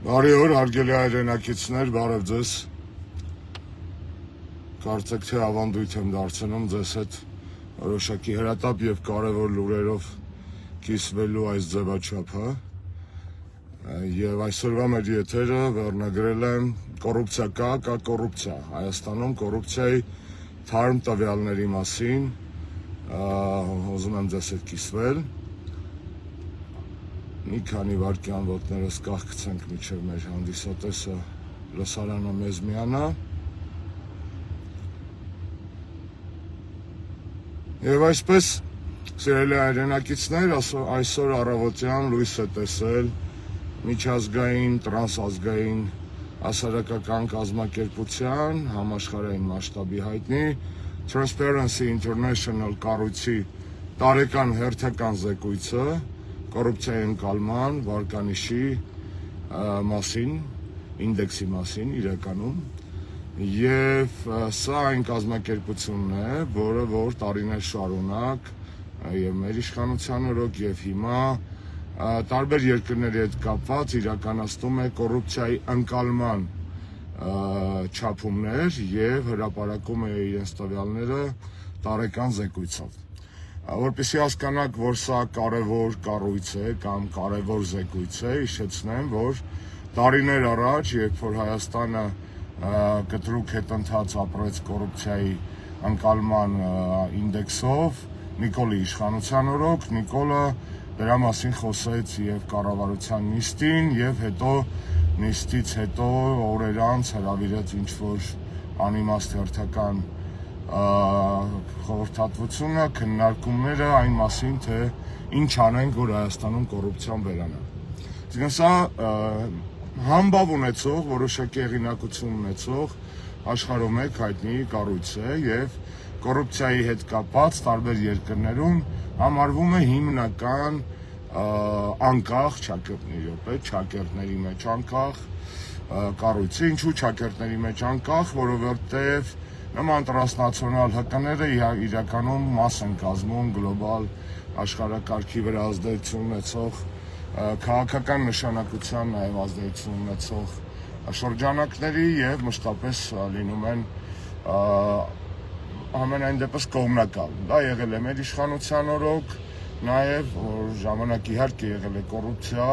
Բարի օր, հարգելի հայրենակիցներ, բարև ձեզ։ Կարծեք թե ավանդույթ եմ դարձնում ձեզ հետ որոշակի հրատապ եւ կարեւոր լուրերով կիսվելու այս ձևաչափը։ Եվ այսօրվա մեր եթերը վերնագրել եմ կոռուպցիա կա կոռուպցիա։ Հայաստանում կոռուպցիայի թարմ տվյալների մասին ուզում եմ ձեզ հետ կիսվել։ Մի քանի վայրկյան ոտներս կախկցենք մինչև մեր հանդիսատեսը լսարանը մեզ միանա։ Եվ այսպես, սիրելի հայրենակիցներ, այսօր առավոտյան լույս է տեսել միջազգային, տրանսազգային հասարակական կազմակերպության համաշխարհային մասշտաբի հայտնի Transparency International կառույցի տարեկան հերթական զեկույցը կոռուպցիայի ընկալման վարկանիշի մասին, ինդեքսի մասին իրականում, եւ սա այն կազմակերպությունն է, որը որ տարիներ շարունակ եւ մեր իշխանության օրոք եւ հիմա տարբեր երկրների հետ կապված իրականացնում է կոռուպցիայի ընկալման չափումներ եւ հրապարակում է իրենց տվյալները տարեկան զեկույցով։ Որպեսզի հասկանաք, որ սա կարևոր կառույց է կամ կարևոր զեկույց է, հիշեցնեմ, որ տարիներ առաջ, երբ որ Հայաստանը կտրուկ հետընթաց ապրեց կոռուպցիայի ընկալման ինդեքսով, Նիկոլի իշխանության օրոք, Նիկոլը դրա մասին խոսեց եւ կառավարության նիստին եւ հետո նիստից հետո օրեր անց հրավիրեց ինչ-որ անիմաստ հերթական խորհրդատվությունը, քննարկումները այն մասին, թե ինչ անենք, որ Հայաստանում կոռուպցիան վերանա։ Այսինքն սա համբավ ունեցող, որոշակի հեղինակություն ունեցող աշխարհում մեկ հայտնի կառույց է եւ կոռուպցիայի հետ կապված տարբեր երկրներում համարվում է հիմնական անկախ չակերտների մեջ անկախ կառույցը, ինչու չակերտների մեջ անկախ, որովհետեւ նման տրանսնացիոնալ ՀԿ-ները իրականում մաս են կազմում գլոբալ աշխարհակարգի վրա ազդեցություն ունեցող քաղաքական նշանակության նաև ազդեցություն ունեցող շրջանակների եւ մշտապես լինում են ամենայն դեպս կողմնակալ։ Դա եղել է մեր իշխանության օրոք, նաև որ ժամանակ իհարկե եղել է կոռուպցիա,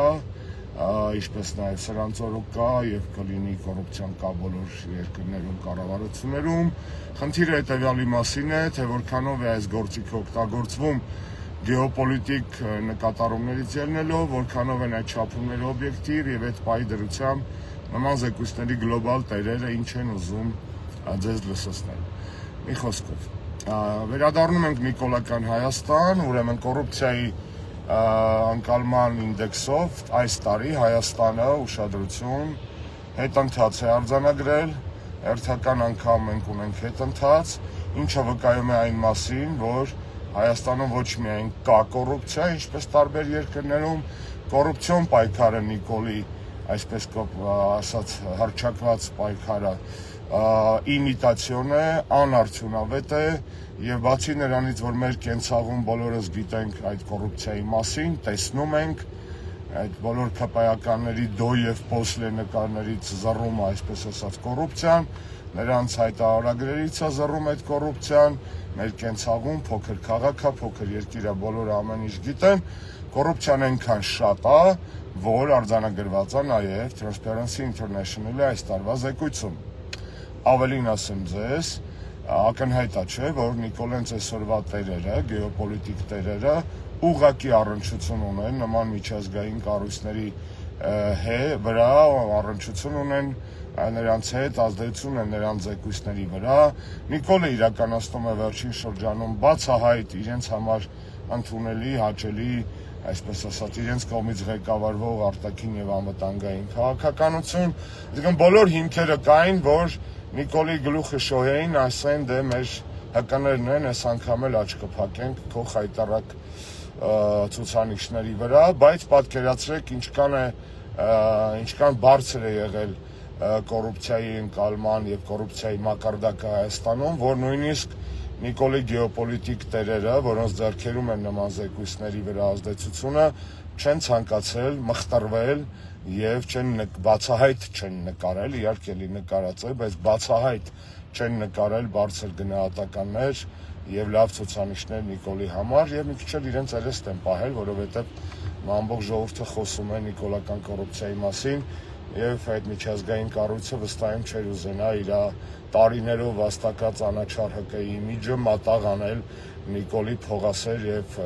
ինչպես նաև սրանց օրոք կա եւ կլինի կոռուպցիան կա բոլոր երկրներում, կառավարություններում։ Խնդիրը հետեւյալի մասին է, թե որքանով է այս գործիքը օգտագործվում գեոպոլիտիկ նկատառումներից ելնելով, որքանով են այդ չափումները օբյեկտիվ եւ այդ պայի դրությամբ նման զեկույցների գլոբալ տերերը ինչ են ուզում ձեզ լսեցնել։ Մի խոսքով, վերադառնում ենք նիկոլական Հայաստան, ուրեմն կոռուպցիայի ընկալման ինդեքսով այս տարի Հայաստանը ուշադրություն հետընթաց է արձանագրել, հերթական անգամ մենք ունենք հետընթաց, ինչը վկայում է այն մասին, որ Հայաստանում ոչ միայն կա կոռուպցիա, ինչպես տարբեր երկրներում, կոռուպցիոն պայքարը Նիկոլի, այսպես ասած, հռչակված պայքարը իմիտացիոն է, անարդյունավետ է եւ բացի նրանից, որ մեր կենցաղում բոլորս գիտենք այդ կոռուպցիայի մասին, տեսնում ենք այդ բոլոր քպայականների դո եւ պոսլե նկարներից զռում է, այսպես ասած, կոռուպցիան, նրանց հայտարարագրերից է զռում այդ կոռուպցիան, մեր կենցաղում փոքր քաղաք է, փոքր երկիր է, բոլորը ամեն ինչ գիտեն, կոռուպցիան այնքան շատ է, որ արձանագրված է նաեւ Transparency International-ի այս տարվա զեկույցում։ Ավելին ասեմ ձեզ, ակնհայտ է, չէ, որ Նիկոլենց այսօրվա տերերը, գեոպոլիտիկ տերերը ուղղակի առնչություն ունեն նման միջազգային կառույցների վրա, առնչություն ունեն նրանց հետ, ազդեցություն են նրանց զեկույցների վրա։ Նիկոլը իրականացնում է վերջին շրջանում բացահայտ իրենց համար ընդունելի, հաճելի, այսպես ասած, իրենց կողմից ղեկավարվող արտաքին եւ անվտանգային քաղաքականություն, այսինքն բոլոր հիմքերը կային, որ Նիկոլի գլուխը շոյեին, ասեն դե մեր ՀԿ-ներն են, այս անգամ էլ աչքը փակենք քո խայտարակ ցուցանիշների վրա, բայց պատկերացրեք ինչքան բարձր է եղել կոռուպցիայի ընկալման եւ կոռուպցիայի մակարդակը Հայաստանում, որ նույնիսկ Նիկոլի գեոպոլիտիկ տերերը, որոնց ձեռքերում են նման զեկույցների վրա ազդեցությունը, չեն ցանկացել մխտռվել եւ բացահայտ չեն նկարել, իհարկե լի նկարած է, բայց բացահայտ չեն նկարել բարձր գնահատականներ եւ լավ ցուցանիշներ Նիկոլի համար եւ մի քիչ էլ իրենց երեստ են պահել, որովհետեւ ամբողջ ժողովուրդը խոսում է նիկոլական կոռուպցիայի մասին եւ այդ միջազգային կառույցը վստահ չէր ուզենա իր տարիներով վաստակած անաչառ ՀԿ-ի իմիջը մատաղ անել Նիկոլի փողասեր եւ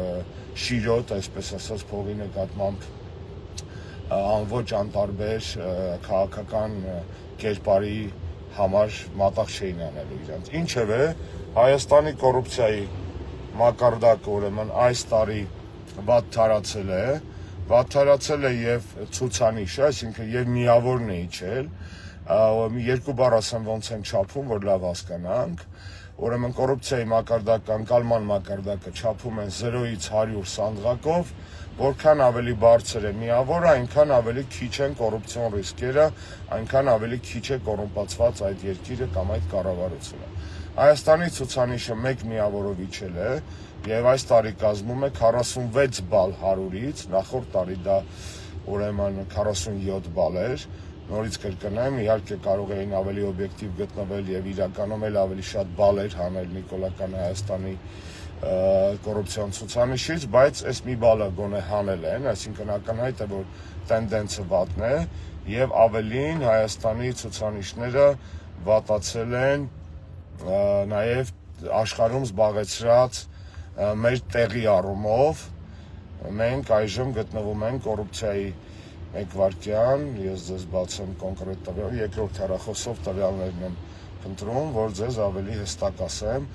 շիրոտ, այսպես ասած, փողի նկատմամբ անոչ անտարբեր քաղաքական կերպարի համար մատաղ չէին անելու իրանց։ Ինչևէ, Հայաստանի կոռուպցիայի մակարդակը ուրեմն այս տարի վատ թարացել է եւ ցուցանիշը, այսինքն եւ միավորն է իջել, երկու բառ ասեմ ոնց են չափում, որ լավ հասկանանք, ուրեմն կոռուպցիայի մակարդակը, անկալման մակարդակը չափում են 0-ից 100 սանդղակով, որքան ավելի բարձր է միավորը, այնքան ավելի քիչ են կոռուպցիոն ռիսկերը, այնքան ավելի քիչ է կոռումպացված այդ երկիրը կամ այդ կառավարությունը։ Հայաստանի ցուցանիշը 1 միավորով իջել է եւ այս տարի կազմում է 46 բալ 100-ից, նախորդ տարի դա ուրեմն 47 բալ էր, նորից կրկնեմ, իհարկե կարող էին ավելի օբյեկտիվ գտնվել եւ իրականում էլ ավելի շատ բալեր հանել նիկոլական Հայաստանի կոռուպցիոն ցուցանիշից, բայց այս մի բալը գոնե հանել են, այսինքն ակնհայտ է, որ տենդենսը վատն է եւ ավելին Հայաստանի ցուցանիշները վատացել են նաեւ աշխարհում զբաղեցրած մեր տեղի առումով մենք այժմ գտնվում ենք կոռուպցիայի մեկ վայրկյան, ես ձեզ բացեմ կոնկրետ տվյալ, երկրորդ հեռախոսով տվյալներն եմ փնտրում, որ ձեզ ավելի հստակ ասեմ։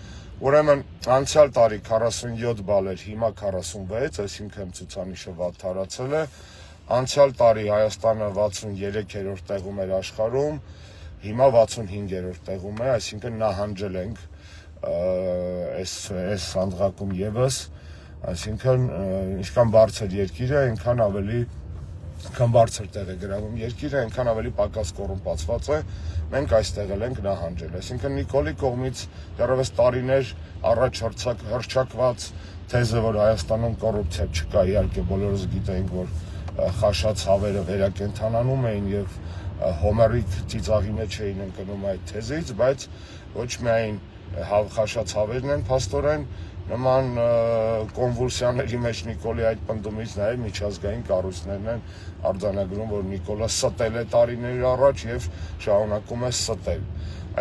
Ուրեմն անցյալ տարի 47 բալ էր, հիմա 46, այսինքն ցուցանիշը վատ թարացել է։ Անցյալ տարի Հայաստանը 63-րդ տեղում էր աշխարհում, հիմա 65-րդ տեղում է, այսինքն նահանջել ենք այս սանդղակում եւս, այսինքն ինչքան բարձր երկիր է, այնքան բարձր տեղ է գրավում երկիրը, այնքան ավելի պակաս կոռումպացված է, մենք այստեղ էլ ենք նահանջել։ Այսինքն Նիկոլի կողմից դեռևս տարիներ առաջ հռչակված թեզը, որ Հայաստանում կոռուպցիա չկա, իհարկե բոլորս գիտենք, որ խաշած հավերը վերակենդանանում էին եւ հոմերիկ ծիծաղի մեջ էին ընկնում այդ թեզից, բայց ոչ միայն խաշած հավերն են փաստորեն նման կոնվուլսիաների մեջ Նիկոլի այդ պնդումից նաև միջազգային կառույցներն են արձանագրում, որ Նիկոլը ստել է տարիներ առաջ եւ շարունակում է ստել։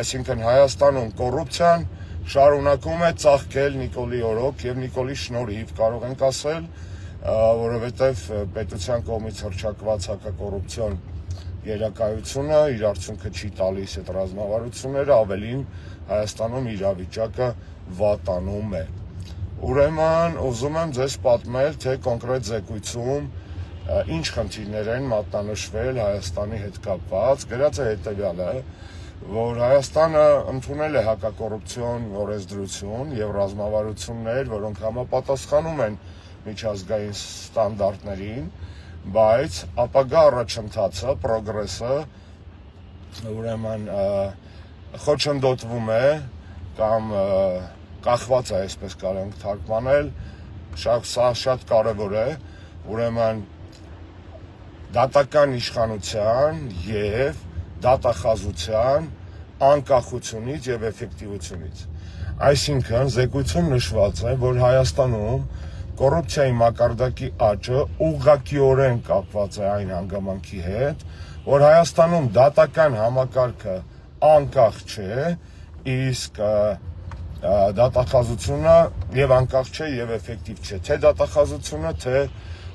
Այսինքն Հայաստանում կոռուպցիան շարունակում է ծաղկել Նիկոլի օրոք եւ Նիկոլի շնորհիվ կարող ենք ասել, որովհետեւ պետության կողմից հռչակված հակակոռուպցիոն երակայությունը իր արդյունքը չի տալիս այդ ռազմավարությունները, ավելին Հայաստանում իրավիճակը վատանում է։ Ուրեմն ուզում եմ ձեզ պատմել, թե կոնկրետ զեկույցում ինչ խնդիրներ են մատնանշվել Հայաստանի հետ կապված։ Գրած է հետևյալը, որ Հայաստանը ընդունել է հակակոռուպցիոն օրենսդրություն եւ ռազմավարություններ, որոնք համապատասխանում են միջազգային ստանդարտներին, բայց ապագա առաջընթացը, պրոգրեսը ուրեմն խոչընդոտվում է կամ կախված է, այսպես կարող ենք թարգմանել, սա շատ կարևոր է, ուրեմն դատական իշխանության եւ դատախազության անկախությունից եւ էֆեկտիվությունից։ Այսինքն զեկույցում նշված է, որ Հայաստանում կոռուպցիայի մակարդակի աճը ուղղակիորեն կապված է այն հանգամանքի հետ, որ Հայաստանում դատական համակարգը անկախ չէ, իսկ դատախազությունը եւ անկախ չէ եւ էֆեկտիվ չէ, թե դատախազությունը, թե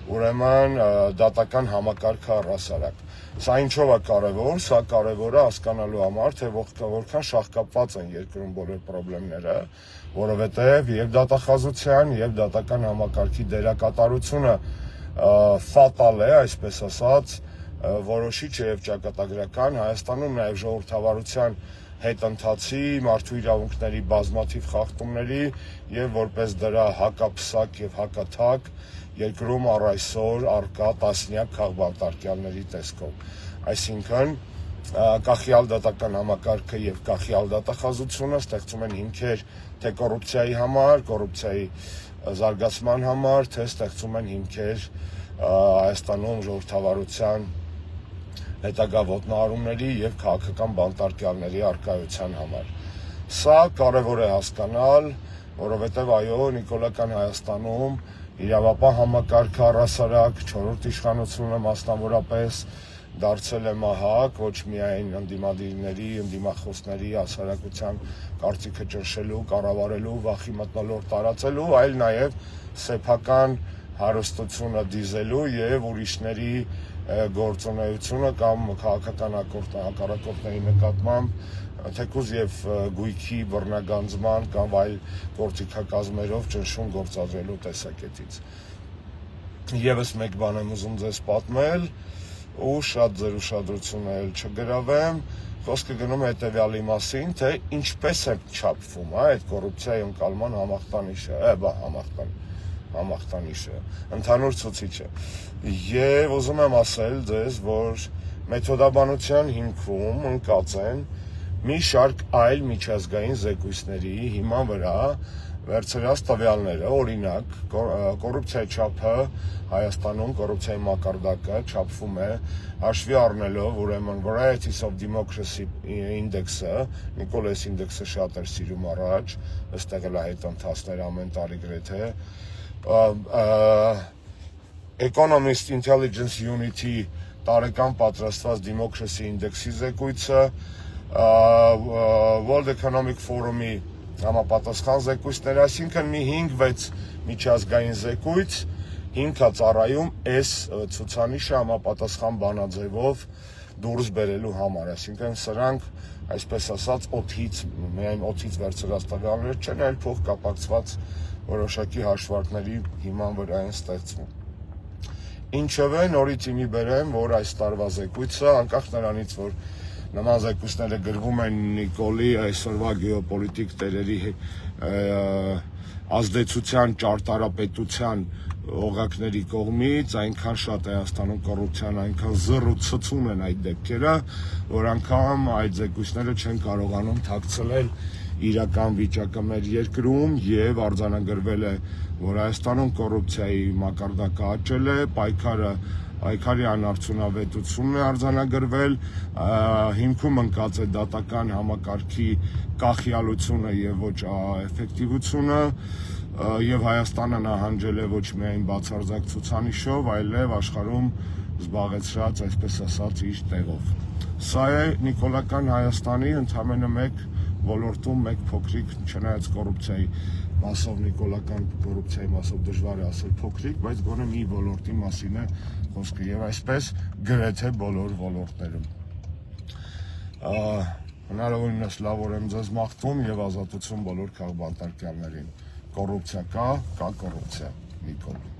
ուրեմն դատական համակարգը առհասարակ։ Սա ինչով է կարևոր, սա կարևոր է հասկանալու համար, թե որքան շահկապված են երկրում բոլոր խնդիրները, որովհետեւ եւ դատախազության եւ դատական համակարգի դերակատարությունը ֆատալ է, այսպես ասած, որոշիչ եւ ճակատագրական Հայաստանում նաեւ ժողովրդավարության հետընթացի, մարդու իրավունքների բազմաթիվ խախտումների եւ որպես դրա հակապսակ եւ հակաթակ երկրում առ այսօր արկա տասնյակ քաղբանտարկյալների տեսքով։ Այսինքն կախյալ դատական համակարգը եւ կախյալ դատախազությունը ստեղծում են հիմքեր թե կոռուպցիայի համար, կոռուպցիայի զարգացման համար, թե ստեղծում են հիմքեր Հայաստանում ժողովրդավարության հետագա ոտնահարումների եւ քաղաքական բանտարկյալների առկայության համար։ Սա կարևոր է հասկանալ, որովհետեւ այո, նիկոլական Հայաստանում իրավապահ համակարգը առհասարակ 4-րդ իշխանությունը մասնավորապես դարձել է մահակ ոչ միայն ընդդիմադիրների, ընդդիմախոսների հասարակության կարծիքը ճնշելու, կառավարելու, վախի մթնոլորտ տարածելու, այլ նաև սեփական հարստությունը դիզելու եւ ուրիշների գործունեությունը կամ քաղաքական հակառակորդների նկատմամբ թեկուզ եւ գույքի բռնագանձման կամ այլ գործիքակազմերով ճնշում գործադրելու տեսակետից։ Եվս մեկ բան եմ ուզում ձեզ պատմել ու շատ ձեր ուշադրությունը չգրավեմ, խոսքը գնում է հետևյալի մասին, թե ինչպես է չափվում այդ կոռուպցիայի ընկալման համախտանիշը, ընդհանուր ցուցիչը։ Եվ ուզում եմ ասել ձեզ, որ մեթոդաբանության հիմքում ընկած են մի շարք այլ միջազգային զեկույցների հիման վրա վերցրած տվյալները, օրինակ, կոռուպցիայի չափը Հայաստանում, կոռուպցիայի մակարդակը չափվում է հաշվի առնելով ուրեմն Varieties of Democracy ինդեքսը, Նիկոլես ինդեքսը շատ էր սիրում առաջ, ըստ եղել այդ ընթացներ ամեն տարի գրեթե, Economist Intelligence Unity տարեկան պատրաստված Democracy ինդեքսի զեկույցը, World Economic Forum-ի համապատասխան զեկույցներ, այսինքն մի 5-6 միջազգային զեկույց հիմքա ծառայում այս ցուցանիշը համապատասխան բանաձևով դուրս բերելու համար, այսինքն սրանք, այսպես ասած, միայն օդից վերցրած տվյալներ չեն, այլ փոխկապակցված որոշակի հաշվարկների հիման վրա են ստեղծվում։ Ինչևէ, նորից իմի բերեմ, որ այս տարվա զեկույցը, անկախ նրանից, որ նման զեկույցները գրվում են Նիկոլի այսօրվա գեոպոլիտիկ տերերի ազդեցության ճարտարապետության օղակների կողմից, այնքան շատ Հայաստանում կոռուպցիան, այնքան զռուցում են այդ դեպքերը, որ անգամ այդ զեկույցները չեն կարողանում թաքցնել իրական վիճակը մեր երկրում եւ արձանագրվել է, որ Հայաստանում կոռուպցիայի մակարդակը աճել է, պայքարի անարդյունավետությունն է արձանագրվել, հիմքում ընկած է դատական համակարգի կախյալությունը եւ ոչ էֆեկտիվությունը, եւ Հայաստանը նահանջել է ոչ միայն բացարձակ ցուցանիշով, այլև աշխարհում զբաղեցրած, այսպես ասած, իր տեղով։ Սա է նիկոլական Հայաստանի ընդամենը մեկ ոլորտում մեկ փոքրիկ, չնայած կոռուպցիայի մասով, նիկոլական կոռուպցիայի մասով դժվար է ասել փոքրիկ, բայց գոնե մի ոլորտի մասին է խոսքը եւ այսպես գրեթե բոլոր ոլորտներում։ Հնարավորինս լավ օր եմ ձեզ մաղթում եւ ազատություն բոլոր քաղաքբանտարկյալներին։ Կոռուպցիա կա կոռուպցիա, Նիկոլ։